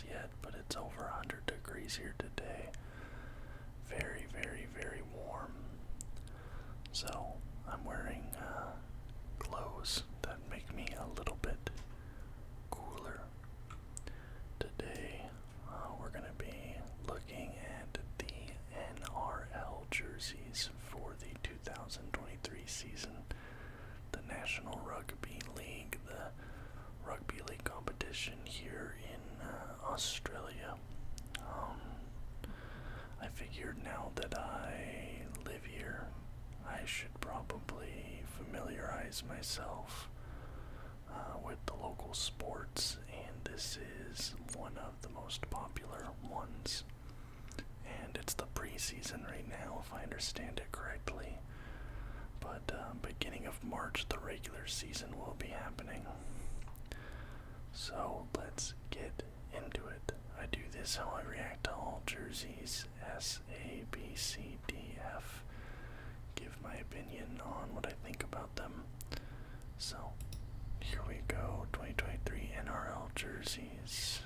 yet, but it's over 100 degrees here today. Very, very, very warm. So I'm wearing clothes that make me a little bit cooler. Today we're going to be looking at the NRL jerseys for the 2023 season. The National Rugby League, the rugby league competition here in Australia. I figured now that I live here, I should probably familiarize myself with the local sports, and this is one of the most popular ones. And it's the preseason right now, if I understand it correctly. But beginning of March, the regular season will be happening. So let's get into it. I do this how I react to all jerseys, S, A, B, C, D, F. Give my opinion on what I think about them. So here we go, 2023 NRL jerseys.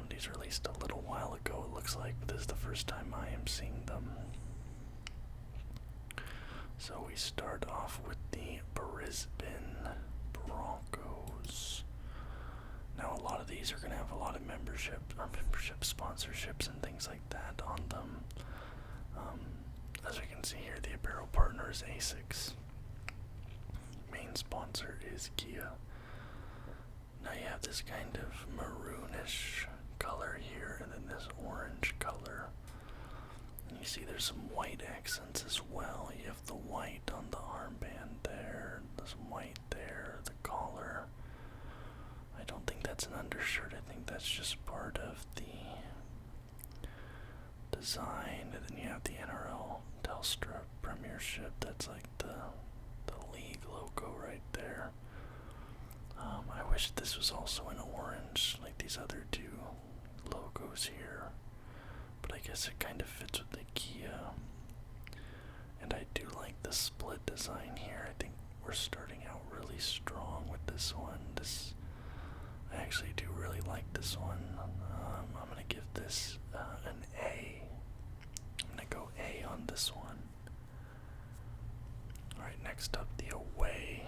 These were released a little while ago, it looks like, but this is the first time I am seeing them. So we start off with the Brisbane Broncos. Now a lot of these are going to have a lot of membership sponsorships and things like that on them. As we can see here, the apparel partner is ASICS. Main sponsor is Kia. Now you have this kind of maroonish color here, and then this orange color. And you see there's some white accents as well. You have the white on the armband there, there's some white there, the collar. I don't think that's an undershirt, I think that's just part of the design. And then you have the NRL Telstra Premiership, that's like the league logo right there. I wish this was also in orange, like these other two logos here, but I guess it kind of fits with the Kia. And I do like the split design here. I think we're starting out really strong with this one. I actually do really like this one. I'm gonna give this an A. I'm gonna go A on this one. Alright, next up, the away.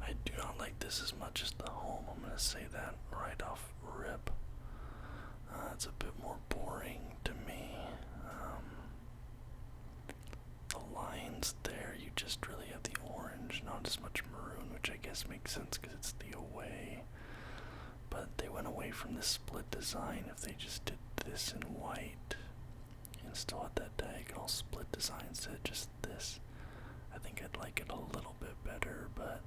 I do not like this as much as the home. I'm going to say that right off rip. It's a bit more boring to me. The lines there, you just really have the orange, not as much maroon, which I guess makes sense because it's the away. But they went away from the split design. If they just did this in white and still had that diagonal split design instead of just this, I think I'd like it a little bit better, but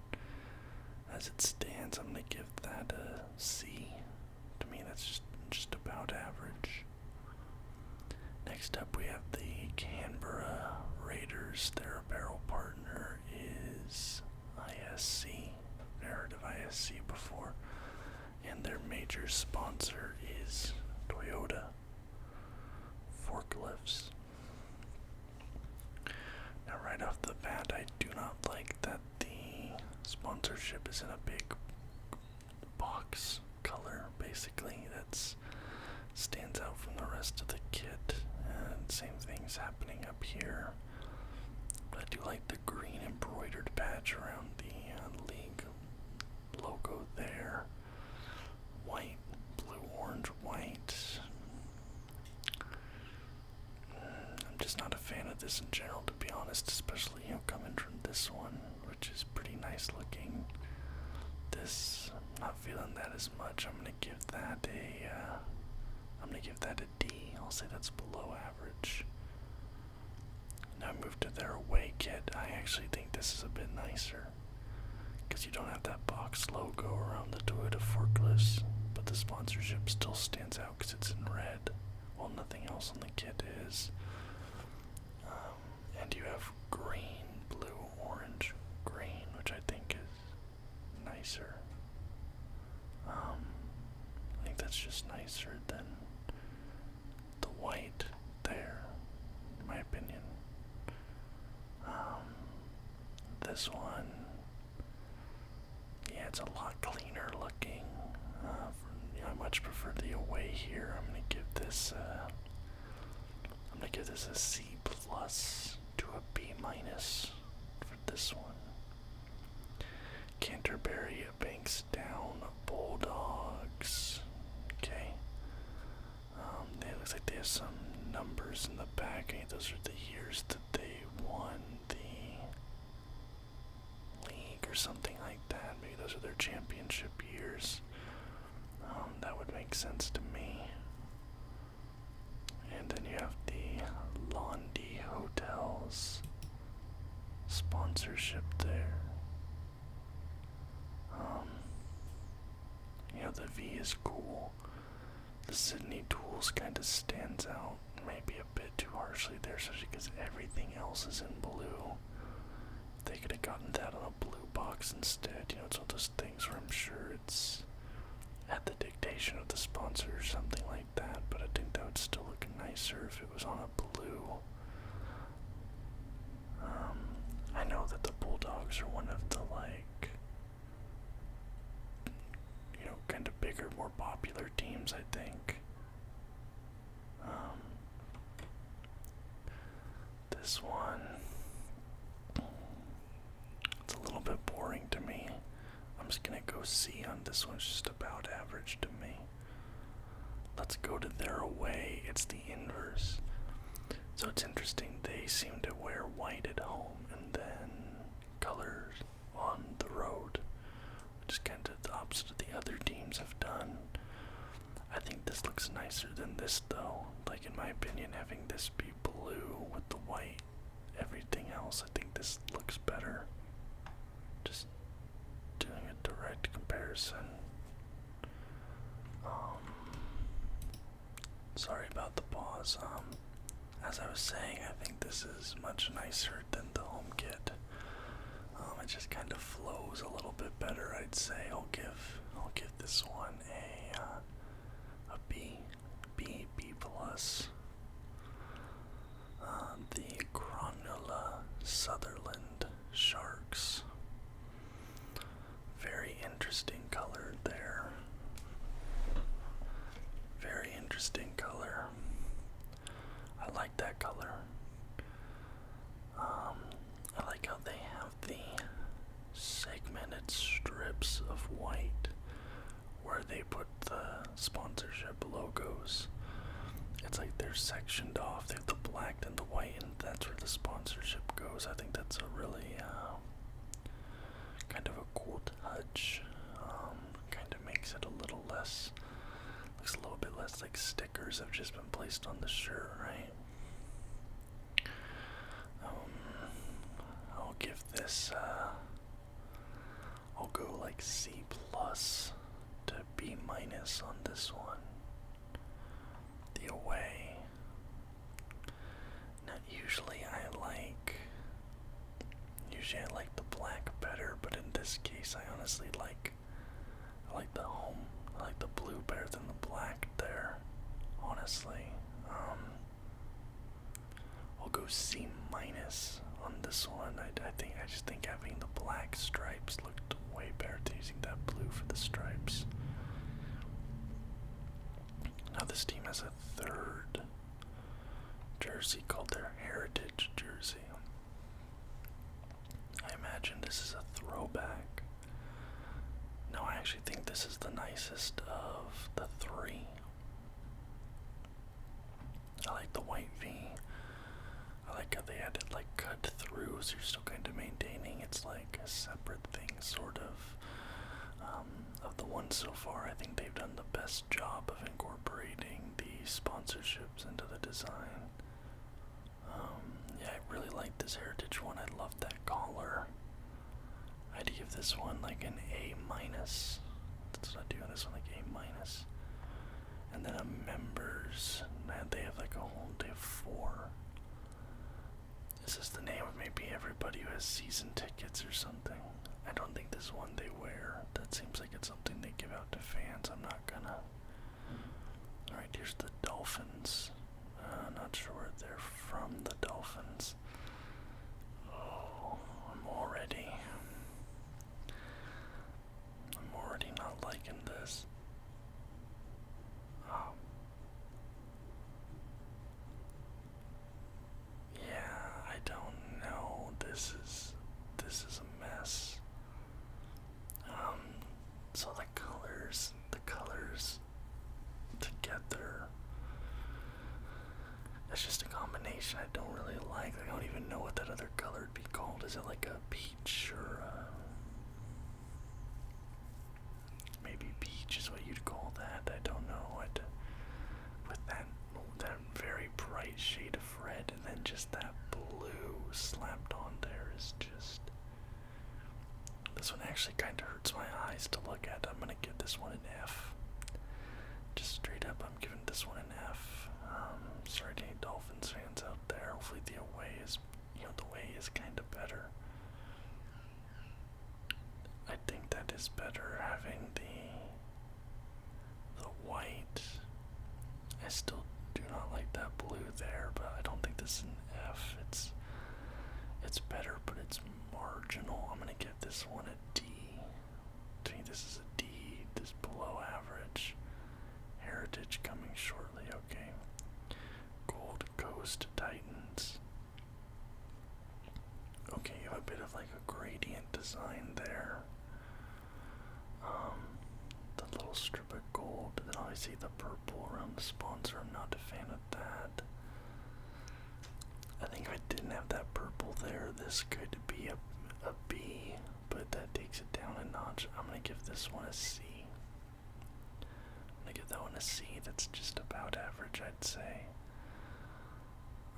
as it stands, I'm going to give that a C. To me, that's just about average. Next up, we have the Canberra Raiders. Their apparel partner is ISC. Never heard of ISC before. And their major sponsor is Toyota Forklifts. Now, right off the bat, I do not like that the sponsorship is in a big box color, basically. That stands out from the rest of the kit, and same thing's happening up here. But I do like the green embroidered patch around the league logo there. White, blue, orange, white. I'm just not a fan of this in general, to be honest, especially coming from this one, which is pretty nice looking. This, I'm not feeling that as much. I'm gonna give that a D. I'll say that's below average. Now I move to their away kit. I actually think this is a bit nicer because you don't have that box logo around the Toyota Forklifts, but the sponsorship still stands out because it's in red, while nothing else on the kit is. And you have green, blue, orange, green, which I think is nicer. I think that's just nicer than the white there, in my opinion. This one, yeah, it's a lot cleaner looking. much prefer the away here. I'm gonna give this a C plus to a B minus for this one. Canterbury, Bankstown, Bulldogs. Okay. It looks like they have some numbers in the back. I think those are the years that they won the league or something like that. Maybe those are their championship years. That would make sense to me. And then you have the Londi Hotels sponsorship there. The V is cool. The Sydney Tools kind of stands out maybe a bit too harshly there, especially because everything else is in blue. They could have gotten that on a blue box instead. It's one of those things where I'm sure it's at the dictation of the sponsor or something like that, but I think that would still look nicer if it was on a blue. I know that the Bulldogs are one of the kind of bigger, more popular teams, I think. This one, it's a little bit boring to me. I'm just gonna go C on this one. It's just about average to me. Let's go to their away. It's the inverse. So it's interesting. They seem to wear white at home and then colors on the road, which is kind of the opposite of the other teams have done. I think this looks nicer than this though. Like in my opinion, having this be blue with the white, everything else, I think this looks better. Just doing a direct comparison. Sorry about the pause. As I was saying, I think this is much nicer than the home kit. It just kind of flows a little bit better, I'd say. I'll give this one a B plus. The Cronulla Sutherland Sharks. Very interesting color there. Very interesting color. I like that color. I like how they have the segmented strips of white where they put the sponsorship logos. It's like they're sectioned off. They have the black and the white, and that's where the sponsorship goes. I think that's a really kind of a cool touch. Kind of makes it a little less, looks a little bit less like stickers have just been placed on the shirt, right? I'll give this, I'll go like C plus to B minus on this one. The away. Now usually I like the black better, but in this case I honestly like the home. I like the blue better than the black there, honestly. I'll go C minus on this one. I just think having the black stripes looked way better than using that blue for the stripes. Now this team has a third jersey called their Heritage jersey. I imagine this is a throwback. No, I actually think this is the nicest of the three. I like the white V. I like how they had it like cut through, so you're still kind of maintaining it's like a separate thing, sort of. Of the ones so far, I think they've done the best job of incorporating the sponsorships into the design. Yeah, I really like this Heritage one. I love that collar. I'd give this one like an A minus. That's what I do on this one, like A minus. And then a members, man, they have like a whole, they have 4. Is this the name of maybe everybody who has season tickets or something? I don't think this one they wear. That seems like it's something they give out to fans. I'm not gonna. Alright, here's the Dolphins. Not sure where they're from, the Dolphins. Oh, I'm already not liking this. the colors together. It's just a combination I don't really like. I don't even know what that other color would be called. Is it like a peach or maybe peach is what you'd call that? I don't know. With that very bright shade of red and then just that blue slapped on there is just. This one actually kind of hurts my eyes to look at. I'm gonna give this one an F. Just straight up, I'm giving this one an F. Sorry to any Dolphins fans out there. Hopefully the away is, the way is kind of better. I think that is better having the white. I still do not like that blue there, but I don't think this is an F. It's better, but it's marginal. I'm gonna give this one a D. To me, this is a D. This below average. Heritage coming shortly. Okay. Gold Coast Titans. Okay, you have a bit of like a gradient design there. The little strip of gold, and then obviously the purple around the sponsor. I'm not a fan of that. I think if I didn't have that purple there, this could be a B, but that takes it down a notch. I'm gonna give this one a C. I'm gonna give that one a C. That's just about average, I'd say.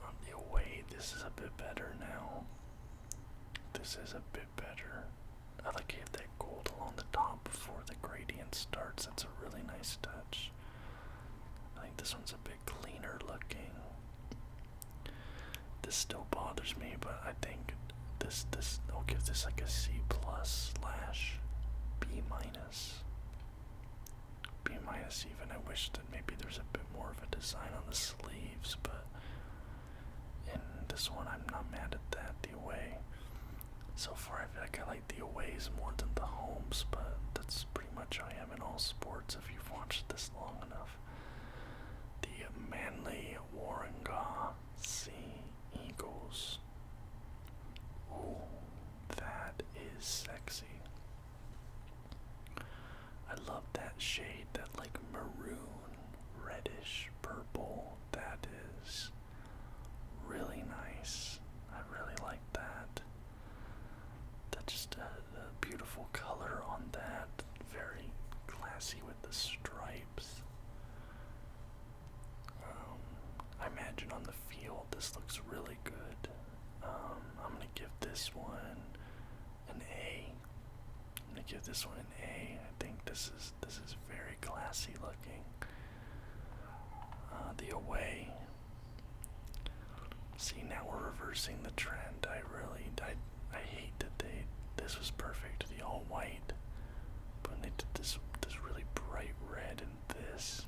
On the away, this is a bit better now. This is a bit better. I like to have that gold along the top before the gradient starts. That's a really nice touch. I think this one's a bit cleaner looking. This still bothers me, but I think I'll give this like a C plus / B minus. B minus even. I wish that maybe there's a bit more of a design on the sleeves, but in this one I'm not mad at that. The away. So far I feel like I like the aways more than the homes, but that's pretty much how I am in all sports if you've watched this long enough. The Manly Warringah Sea Eagles. Ooh, that is sexy. I love that shade, that like maroon, reddish purple. That is really nice. I really like that. That's just a beautiful color on that. Very classy with the stripes. I imagine on the field this looks really good. I'm gonna give this one an A. I'm gonna give this one an A. I think this is very classy looking. The away. See, now we're reversing the trend. I hate that this was perfect, the all white, but they did this really bright red and this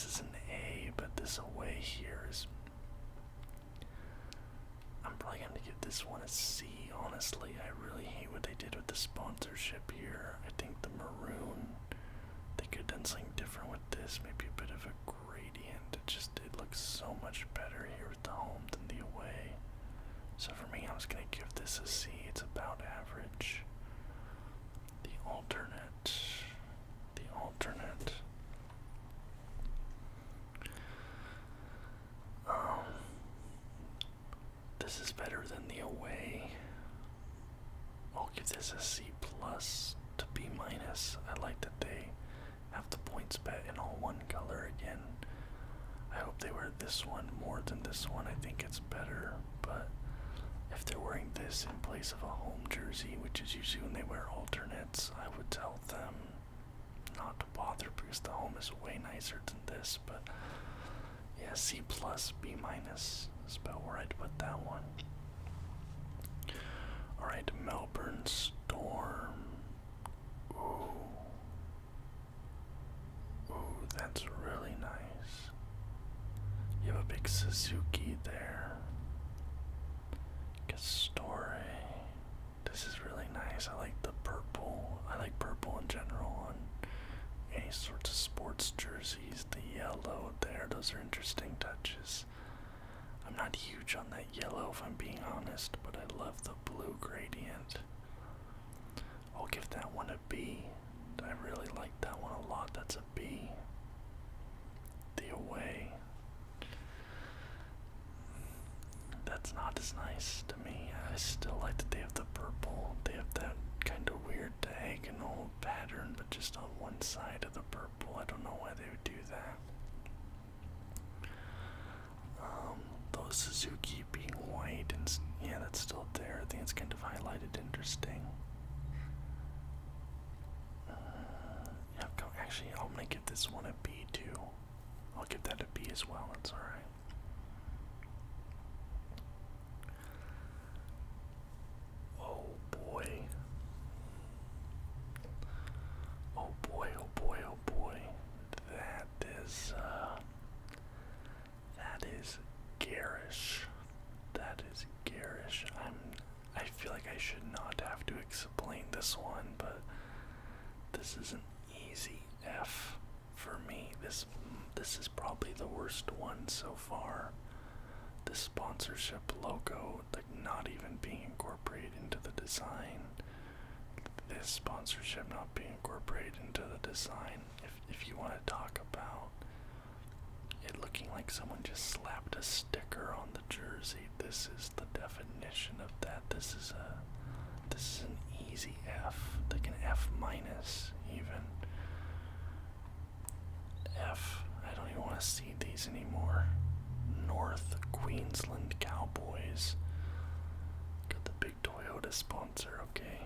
is an A, but this away here is, I'm probably going to give this one a C, honestly. I really hate what they did with the sponsorship here. I think the maroon, they could have done something different with this, maybe a bit of a gradient. It looks so much better here with the home than the away. So for me, I was going to give this a C. It's about average. The alternate. This is better than the away. I'll give this a C plus to B minus. I like that they have the points bet in all one color again. I hope they wear this one more than this one. I think it's better, but if they're wearing this in place of a home jersey, which is usually when they wear alternates, I would tell them not to bother because the home is way nicer than this. But yeah, C plus, B minus is about where I'd put that one. Alright, Melbourne Storm. Ooh, that's really nice. You have a big Suzuki there. Story. This is really nice. I like the purple. I like purple in general on any sorts of sports jerseys. The yellow there, those are interesting touches. I'm not huge on that yellow if I'm being honest, but I love the blue gradient. I'll give that one a B. I really like that one a lot. That's a B. The away. That's not as nice to me. I still like that they have the purple. They have that kind of weird diagonal pattern, but just on one side of the purple. I don't know why they would do that. Those Suzuki being white, and yeah, that's still there. I think it's kind of highlighted interesting. Yeah, actually, I'm gonna give this one a B too. I'll give that a B as well. That's all right. Oh boy. Oh boy, oh boy, oh boy. That is garish. That is garish. I feel like I should not have to explain this one, but this is an easy F for me. This is probably the worst one so far. The sponsorship logo, like, not even being incorporated into the design. This sponsorship not being incorporated into the design. If you want to talk about it looking like someone just slapped a sticker on the jersey, this is the definition of that. This is an easy F, like an F minus even. F. I don't even want to see these anymore. North Queensland Cowboys. Got the big Toyota sponsor, okay.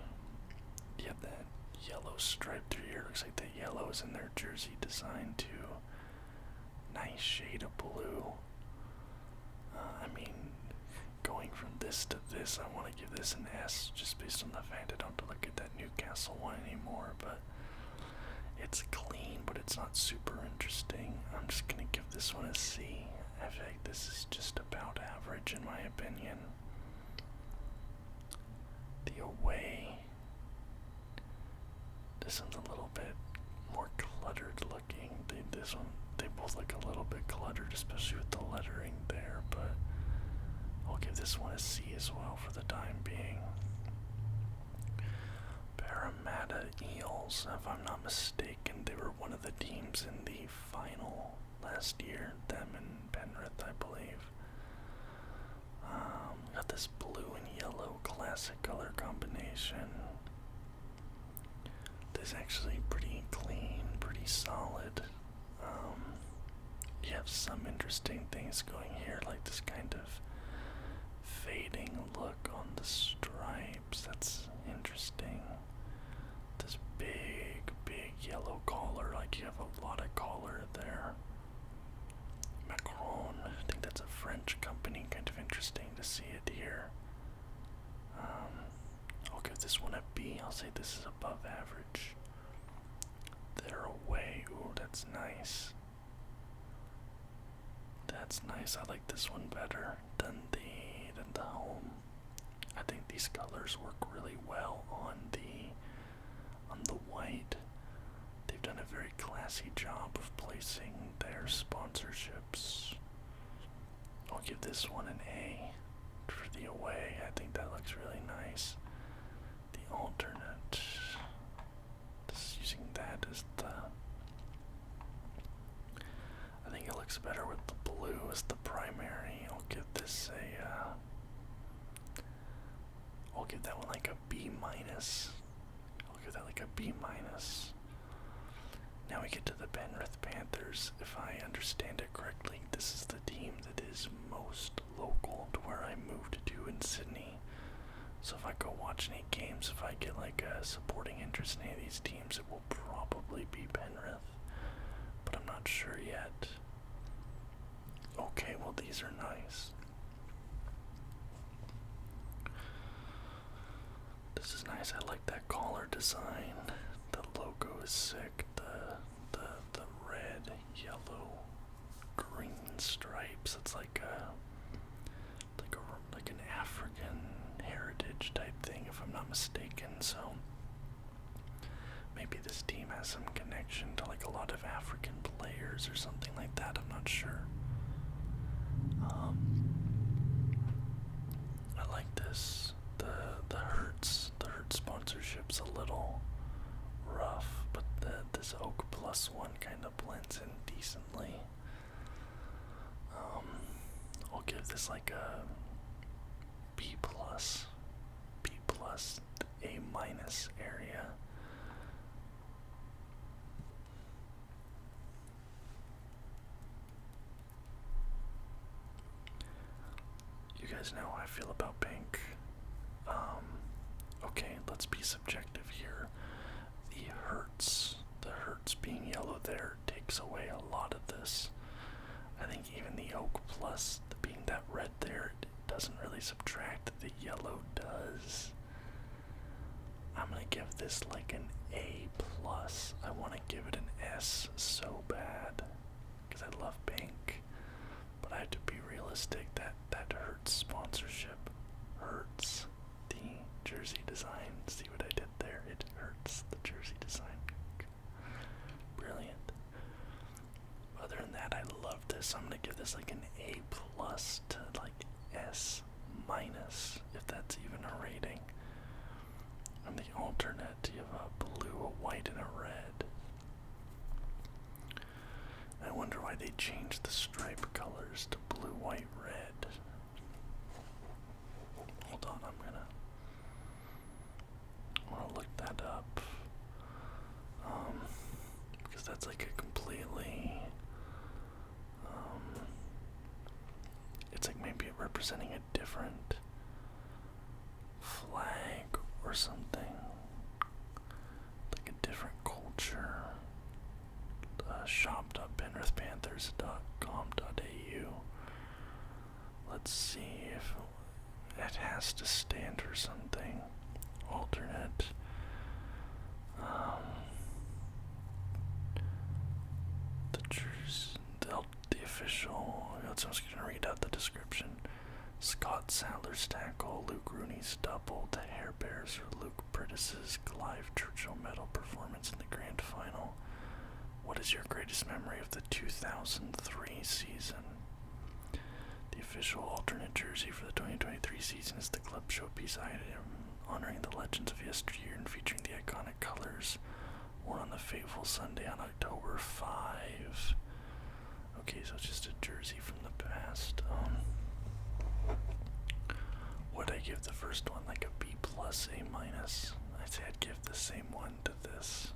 You have that yellow stripe through here. Looks like the yellow is in their jersey design too. Nice shade of blue. I mean, going from this to this, I want to give this an S just based on the fact I don't have to look at that Newcastle one anymore, but it's clean, but it's not super interesting. I'm just going to give this one a C. I feel like this is just about average in my opinion. The away. This one's a little bit more cluttered looking. They both look a little bit cluttered, especially with the lettering there, but I'll give this one a C as well for the time being. Parramatta Eels, if I'm not mistaken, they were one of the teams in the final last year, them and Penrith, I believe. Got this blue and yellow classic color combination. This is actually pretty clean, pretty solid. You have some interesting things going here, like this kind of fading look on the stripes. That's interesting. This big yellow collar, like you have a lot of collar there. Macron, I think that's a French company, kind of interesting to see it here. I'll give this one a B. I'll say this is above average. They're away. Ooh, that's nice. That's nice. I like this one better than the home. I think these colors work really well on the white. They've done a very classy job of placing their sponsorships. I'll give this one an A for the away. I think that looks really nice. The alternate, just using that as I think it looks better with the blue as the primary. I'll give this I'll give that one like a B minus. I'll give that like a B minus. Now we get to the Penrith Panthers. If I understand it correctly, this is the team that is most local to where I moved to in Sydney. So if I go watch any games, if I get like a supporting interest in any of these teams, it will probably be Penrith. But I'm not sure yet. Okay, well these are nice. This is nice. I like that collar design. The logo is sick. The red, yellow, green stripes. It's like an African heritage type thing, if I'm not mistaken. So maybe this team has some connection to like a lot of African players or something like that. I'm not sure. I like this. The Hertz sponsorship's a little rough, but this oak plus one kind of blends in decently. I'll give this like a B plus, A minus area. You guys know how I feel about pink. Okay, let's be subjective here. The Hertz being yellow there takes away a lot of this. I think even the oak plus being that red there doesn't really subtract. The yellow does. I'm gonna give this like an A plus. I want to give it an S so bad because I love pink, but I have to be realistic. That hurts sponsorship, hurts the jersey design. See what I did there? It hurts the jersey design. Brilliant. Other than that, I love this. I'm gonna give this like an A plus to like S minus, if that's even a rating. And the alternate, you have a blue, a white, and a red. I wonder why they changed the stripe colors to blue, white, red. Hold on, I'm gonna look that up. Because that's like a completely, it's like maybe representing a different flag or something, like a different culture. shop.penrithpanthers.com.au. Let's see if it has to stand for something. Alternate. The official. I'm just gonna read out the description. Scott Sadler's tackle, Luke Rooney's double, the Hair Bears, or Luke Brittis's Clive Churchill medal performance in the grand final. What is your greatest memory of the 2003 season? The official alternate jersey for the 2023 season is the club showpiece item, honoring the legends of yesteryear and featuring the iconic colors worn on the fateful Sunday on October 5. Okay, so it's just a jersey from the past. Would I give the first one like a B plus, A minus? I'd say I'd give the same one to this.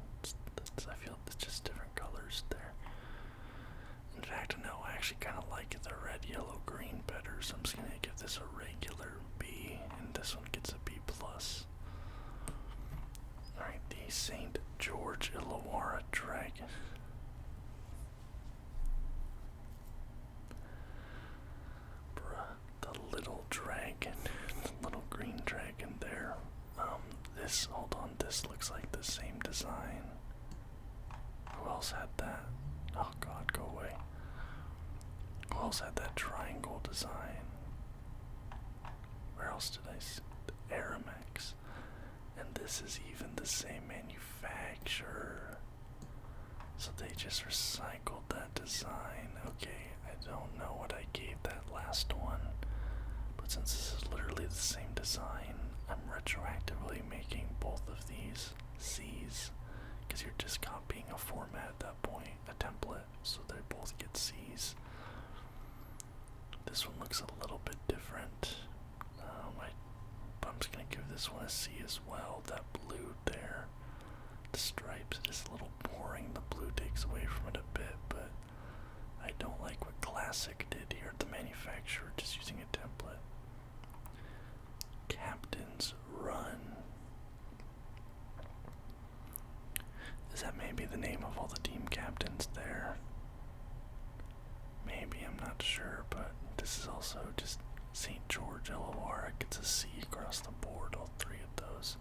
I feel it's just different colors there. In fact, no, I actually kind of like the red, yellow, green better, so I'm just going to give this a regular B, and this one gets a B plus. Alright, the St. George Illawarra Dragon. The little dragon, the little green dragon there. Hold on, this looks like the same design. Who else had that? Oh god, go away. Who else had that triangle design? Where else did I see? Aramex. And this is even the same manufacturer. So they just recycled that design. Okay, I don't know what I gave that last one. But since this is literally the same design, I'm retroactively making both of these C's. Because you're just copying a format at that point, a template, so they both get C's. This one looks a little bit different. I'm just going to give this one a C as well. That blue there, the stripes, it is a little boring. The blue takes away from it a bit, but I don't like what Classic did here at the manufacturer, just using a template. Captain's Run. Is that maybe the name of all the team captains there? Maybe, I'm not sure, but this is also just St. George Illawarra gets a C across the board, all three of those.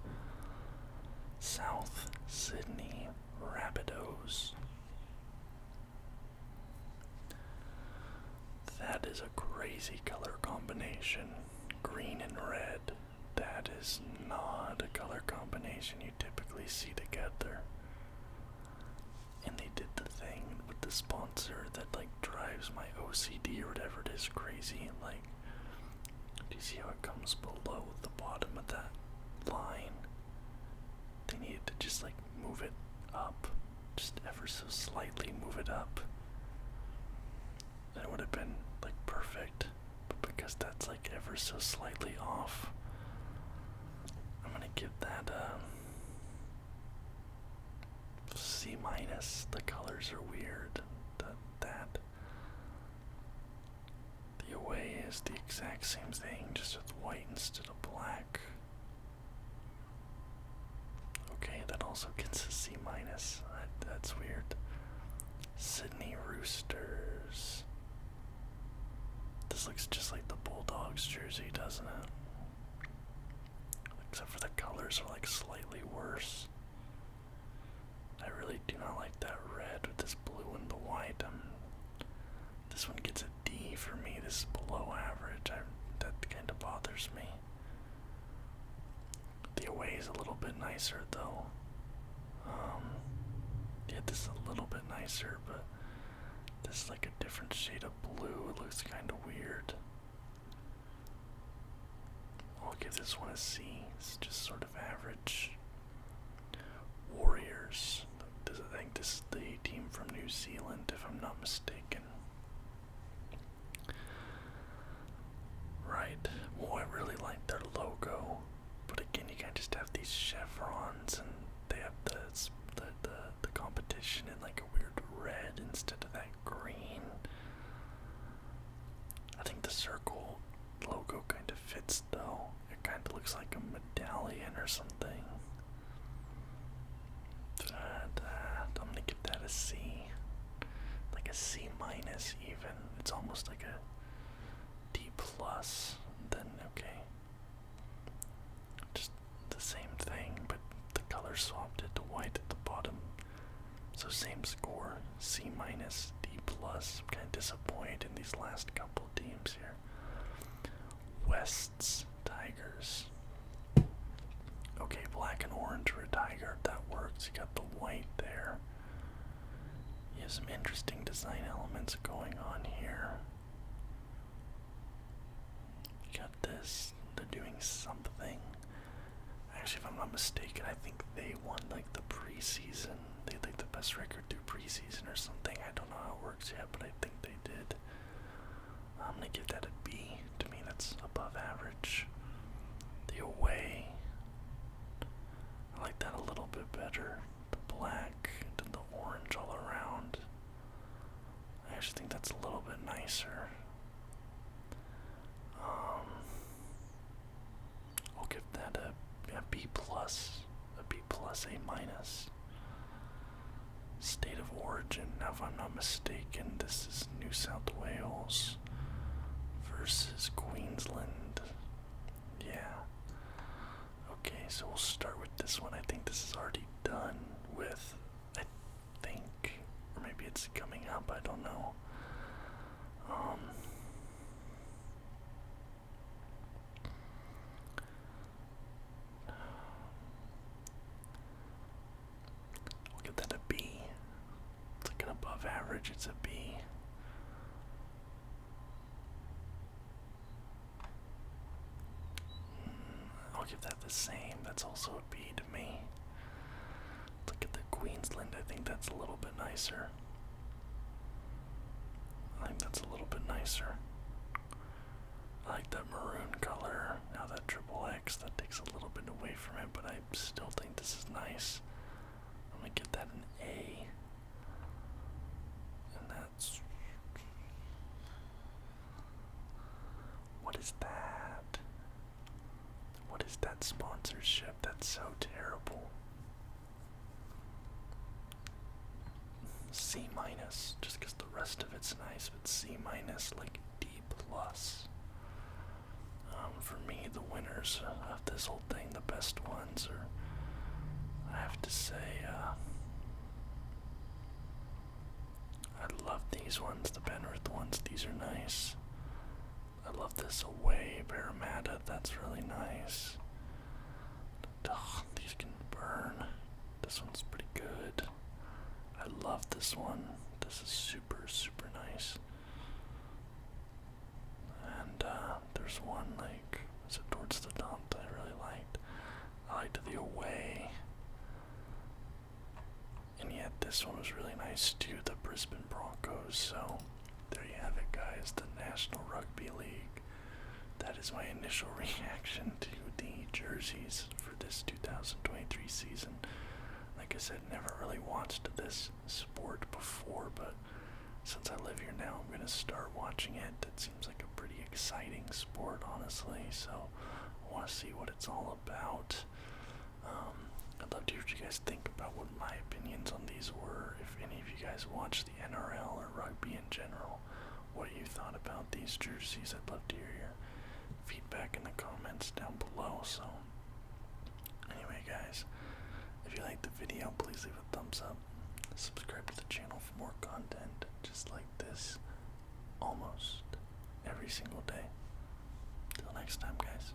South Sydney Rabbitohs. That is a crazy color combination. Green and red. That is not a color combination you typically see together. And they did the thing with the sponsor that like drives my OCD or whatever it is crazy. Like, do you see how it comes below the bottom of that line? They needed to just like move it up just ever so slightly move it up, then it would have been like perfect. But because that's like ever so slightly off, I'm gonna give that a C minus. The colors are weird. The away is the exact same thing, just with white instead of black. Okay, that also gets a C minus. That's weird. Sydney Roosters. This looks just like the Bulldogs jersey, doesn't it? Except for the colors are like slightly worse. I really do not like that red with this blue and the white. This one gets a D for me. This is below average. That kind of bothers me. The away is a little bit nicer though. Yeah, this is a little bit nicer, but this is like a different shade of blue. It looks kind of weird. I'll give this one a C. It's just sort of average. Warriors. I think this is the team from New Zealand, if I'm not mistaken. Right. Well, I really like their logo, but again, you can't just have these chevrons, and they have the competition in like a weird red instead of that green. I think the circle logo kind of fits though. It kind of looks like a medallion or something. I'm gonna give that a C. Like a C minus even. It's almost like a D plus. Then okay. Just the same thing, but the color swapped it to white at the bottom. So same score, C minus, D plus. I'm kind of disappointed in these last couple teams here. West's Tigers. Okay, black and orange for a tiger. That works. You got the white there. You have some interesting design elements going on here. You got this. They're doing something. Actually, if I'm not mistaken, I think they won like the preseason. They had like the best record through preseason or something. I don't know how it works yet, but I think they did. I'm gonna give that a B. To me, that's above average. The away. I like that a little bit better. The black and the orange all around. I actually think that's a little bit nicer. I'll give that a B plus, A minus. State of origin. Now, if I'm not mistaken, this is New South Wales versus Queensland. Yeah. Okay, so we'll start with this one. I think this is already done with, I think, or maybe it's coming up, I don't know. I'll give that a B. It's like an above average, it's a B. I'll give that the same. That's also a B to me. Look at the Queensland. I think that's a little bit nicer. I think that's a little bit nicer. I like that maroon color. Now that triple X, that takes a little bit away from it, but I still think this is nice. I'm gonna give that an A. And that's... What is that? What is that sponsorship? That's so terrible. C minus, just because the rest of it's nice, but C minus, like D plus. For me, the winners of this whole thing, the best ones are, I have to say, I love these ones, the Penrith ones. These are nice. I love this away Parramatta. That's really nice. Ugh, these can burn. This one's pretty good. I love this one. This is super, super nice. And there's one like, is it towards the dump that I really liked? I liked the away. And yet this one was really nice too, the Brisbane Broncos. So there you have it, guys, the National Rugby League. That is my initial reaction to the jerseys for this 2023 season. Like I said, never really watched this sport before, but since I live here now, I'm going to start watching it. That seems like a pretty exciting sport, honestly, so I want to see what it's all about. I'd love to hear what you guys think about what my opinions on these were. If any of you guys watch the NRL or rugby in general, what you thought about these jerseys. I'd love to hear your feedback in the comments down below. So anyway, guys, if you liked the video, please leave a thumbs up. Subscribe to the channel for more content just like this almost every single day. Till next time, guys.